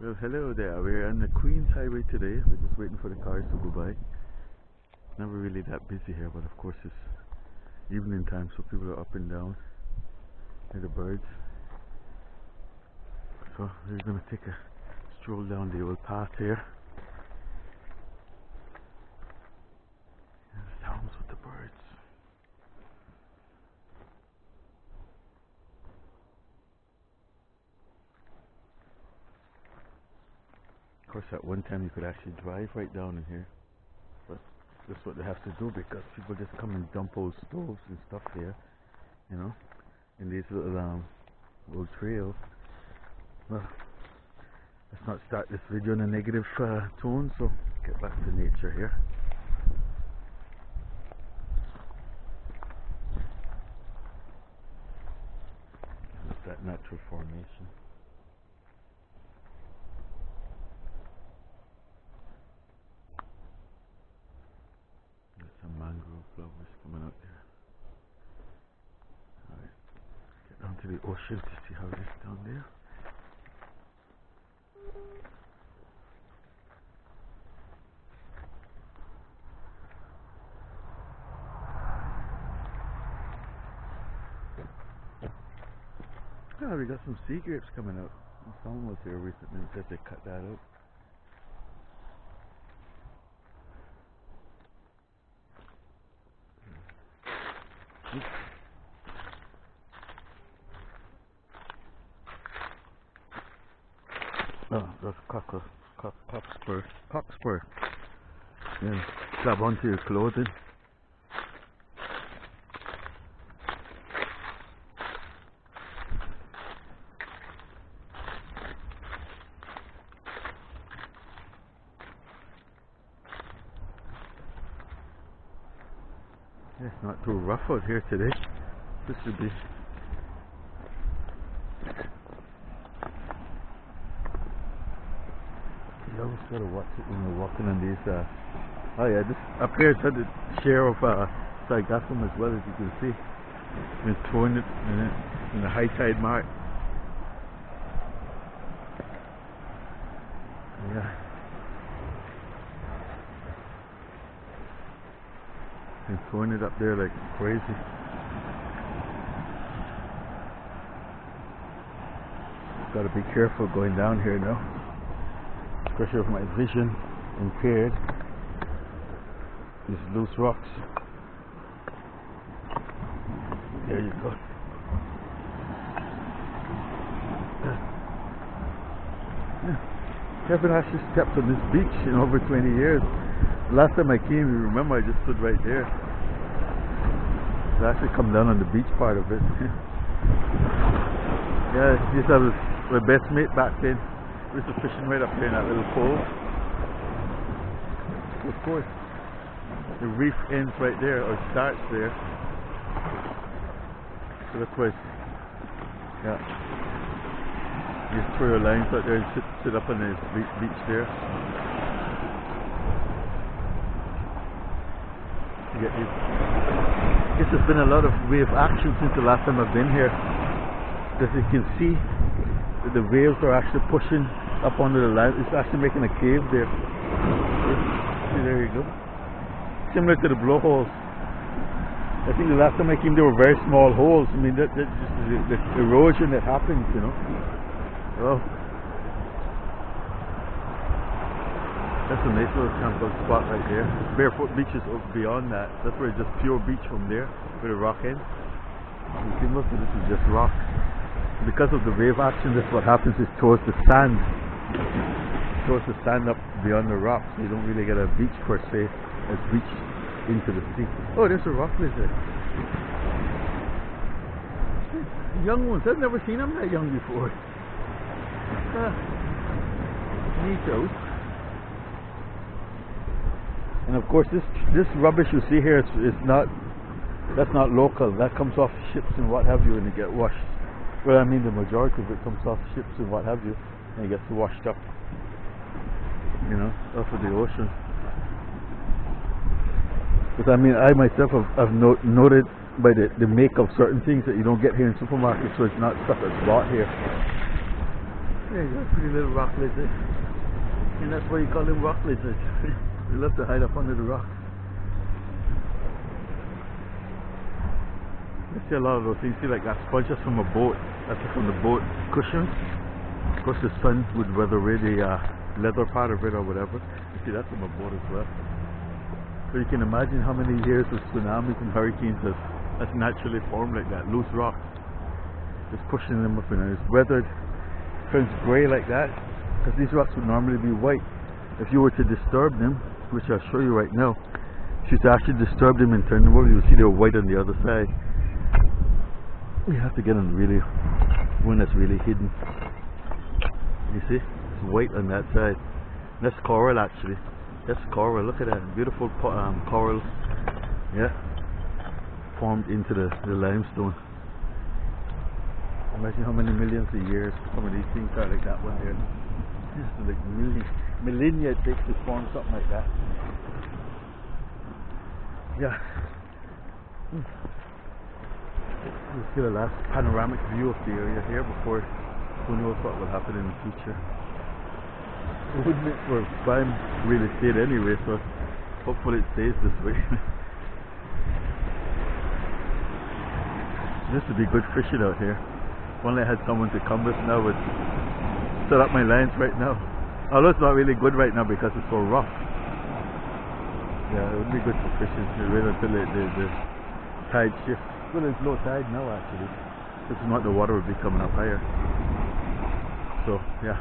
Well, hello there. We're on the Queen's Highway today. We're just waiting for the cars to go by. Never really that busy here, but of course it's evening time, so people are up and down near the birds. So we're going to take a stroll down the old path here. And the sounds with the birds. Of course, at one time you could actually drive right down in here, but that's what they have to do because people just come and dump old stoves and stuff here, you know, in these little old trails. Well, let's not start this video in a negative tone, so get back to nature here. That's that natural formation. Some mangrove flowers coming out there. Alright, get down to the ocean to see how it is down there. Ah, we got some seagraves coming out. Someone was here recently and said they cut that out. Oh, that's cockspur. Yeah, grab onto your clothing. Yeah, it's not too rough out here today. This should be. You always gotta watch it when you're walking on these. Oh yeah, this up here it's had the share of sargassum as well, as you can see. Been throwing it in the high tide mark. Yeah. Been throwing it up there like crazy. Got to be careful going down here now, especially with my vision impaired. These loose rocks. There you go. Yeah. Haven't actually stepped on this beach in over 20 years. Last time I came, you remember, I just stood right there. I actually come down on the beach part of it. Yeah, this was my best mate back then. We used to fishing right up here in that little cove. Of course, the reef ends right there, or starts there. So of course, yeah. You just throw your lines out there and sit up on the beach there. You get these. I guess there's been a lot of wave action since the last time I've been here. As you can see, the waves are actually pushing up onto the land. It's actually making a cave there. See, there you go. Similar to the blowholes. I think the last time I came, there were very small holes. I mean, that's just the erosion that happens, you know. Oh, that's a nice little sample spot right there. Barefoot Beach is beyond that. That's where it's just pure beach from there, where the rock ends. You see, most of this is just rock. Because of the wave action, that's what happens, is towards the sand. Towards the sand up beyond the rocks. So you don't really get a beach per se, a beach into the sea. Oh, there's a rock lizard. Young ones, I've never seen them that young before. Neato. And of course, this rubbish you see here is not. That's not local. That comes off ships and what have you, and it get washed. Well, I mean, the majority of it comes off ships and what have you, and it gets washed up. You know, off of the ocean. But I mean, I myself have noted by the make of certain things that you don't get here in supermarkets, so it's not stuff that's bought here. Yeah, he's a pretty little rock lizard. And that's why you call them rock lizards. They love to hide up under the rocks. You see a lot of those things. See, like that sponges from a boat. That's from the boat cushion. Of course, the sun would weather away the leather part of it or whatever. You see, that's from a boat as well. So you can imagine how many years of tsunamis and hurricanes that's naturally formed like that. Loose rocks. Just pushing them up, and it's weathered. Turns grey like that. Because these rocks would normally be white. If you were to disturb them, which I'll show you right now, if you to actually disturb them and turn them over, you'll see they're white on the other side. You have to get on really one that's really hidden. You see, it's white on that side. That's coral actually. That's coral. Look at that beautiful coral. Yeah, formed into the limestone. Imagine how many millions of years some of these things are like that one there. This is like millennia it takes to form something like that. Yeah. Let's get a last panoramic view of the area here before who knows what will happen in the future. It wouldn't make for prime real estate anyway, so hopefully it stays this way. This would be good fishing out here. If only I had someone to come with me, I would set up my lines right now. Although it's not really good right now because it's so rough. Yeah, it would be good for fishing. Wait until the tide shifts. Well, it's low tide now actually. If not, the water would be coming up higher. So yeah,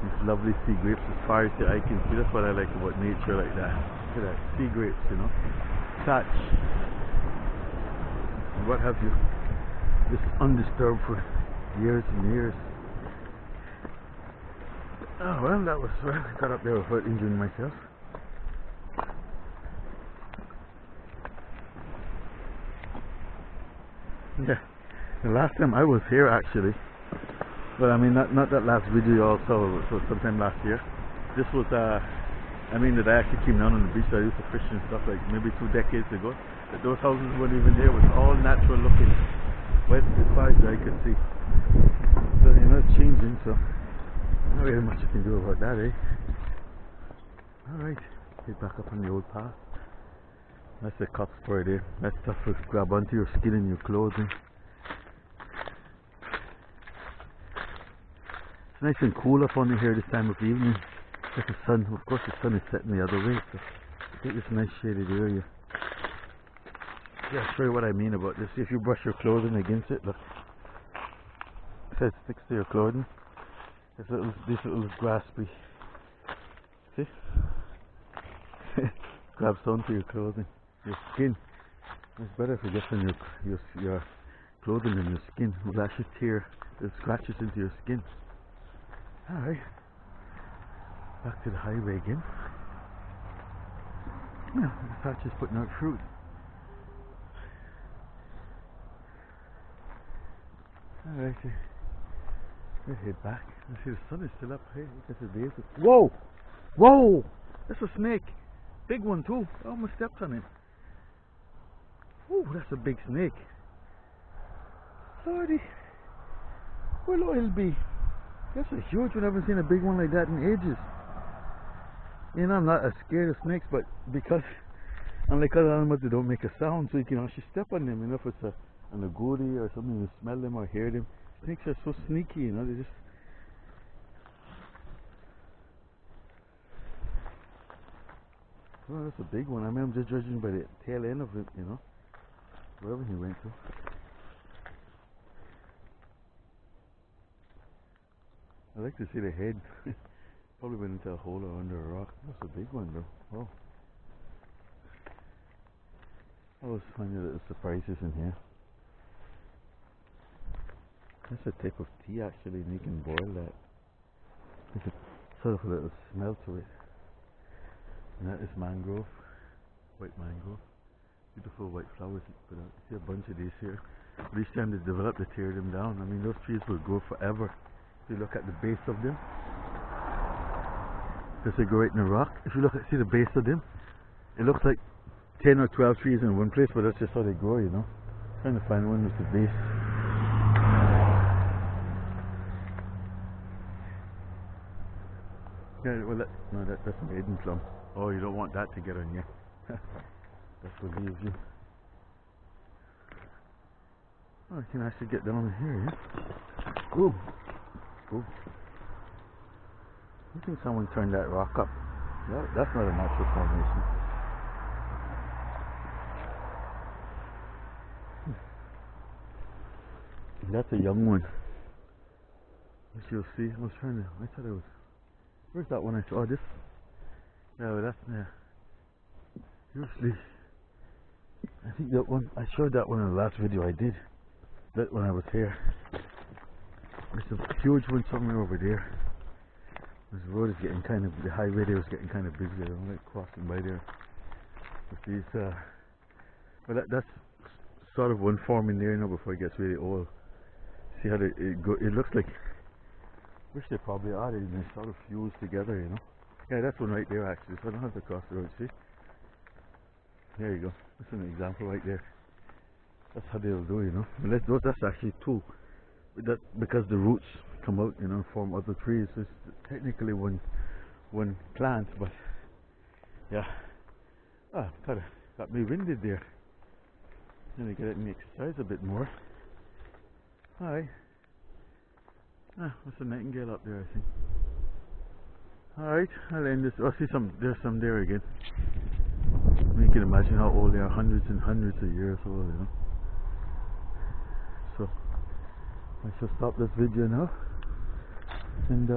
these lovely sea grapes as far as the eye can see. That's what I like about nature like that. Look at that, sea grapes, you know, thatch, and what have you. Just undisturbed for years and years. Oh well, that was where I got up there without injuring myself. Yeah, the last time I was here actually, well I mean not that last video also, so sometime last year. This was I mean that I actually came down on the beach that I used to fish and stuff like maybe 2 decades ago. But those houses weren't even there, it was all natural looking, wet as far as I could see. So you know it's changing, so not really much you can do about that, eh? Alright, get back up on the old path. That's the cup spray there. That stuff will grab onto your skin and your clothing. It's nice and cool up under here this time of evening. There's the sun, of course the sun is setting the other way, so I think it's a nice shaded area. Yeah, I'll show you what I mean about this. If you brush your clothing against it, look. So it sticks to your clothing. This little graspy. See? Grabs onto your clothing. Your skin. It's better if it gets on your clothing than your skin. It will actually tear the scratches into your skin. Alright. Back to the highway again. Yeah, the thatch is putting out fruit. Alright, let's head back. I see the sun is still up. Hey, look at the days. Whoa! Whoa! That's a snake. Big one too. I almost stepped on him. Oh, that's a big snake. Lordy. Where'll oil be? That's a huge one. I haven't seen a big one like that in ages. You know, I'm not as scared of snakes, but because unlike other animals, they don't make a sound, so you can actually step on them. You know, if it's an agouti or something, you smell them or hear them. Snakes are so sneaky, you know, they just... Oh, that's a big one. I mean, I'm just judging by the tail end of it, you know, wherever he went to. I like to see the head. Probably went into a hole or under a rock. That's a big one, though. Oh. I always find little surprises in here. That's a type of tea, actually, and you can boil that. There's a sort of a little smell to it. And that is mangrove, white mangrove. Beautiful white flowers. But you see a bunch of these here. But each time they develop, they tear them down. I mean, those trees will grow forever. If you look at the base of them, because they go right in the rock. If you look at, see the base of them, it looks like 10 or 12 trees in one place, but that's just how they grow, you know. I'm trying to find one with the base. Yeah, well, no, that's maiden plum. Oh, you don't want that to get on you. That's what leaves you. Oh, I can actually get down here, yeah? Ooh. Ooh. I think someone turned that rock up. That's not a natural formation. That's a young one. As you'll see, I thought it was. Where's that one I saw? Oh, this. No, that's. Yeah. Usually, I think that one. I showed that one in the last video I did. That when I was here. There's a huge one somewhere over there. This road is getting kind of. The highway there is getting kind of busy. I don't like crossing by there. But these. Well, that's sort of one form in there now before it gets really old. See how it looks like. Wish they probably are. They sort of fused together, you know. Yeah, that's one right there actually. So I don't have to cross the road. See? There you go. That's an example right there. That's how they'll do, you know. That's actually two. That because the roots come out, you know, form other trees. So it's technically one plant, but yeah. Ah, kind of got me winded there. Gonna get me exercise a bit more. Alright. Ah, that's a nightingale up there, I think. Alright, I'll end this. Oh, see there's some there again. You can imagine how old they are, hundreds and hundreds of years old, you know. So, I shall stop this video now and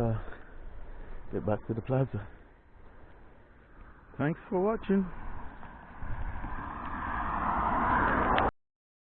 get back to the plaza. Thanks for watching.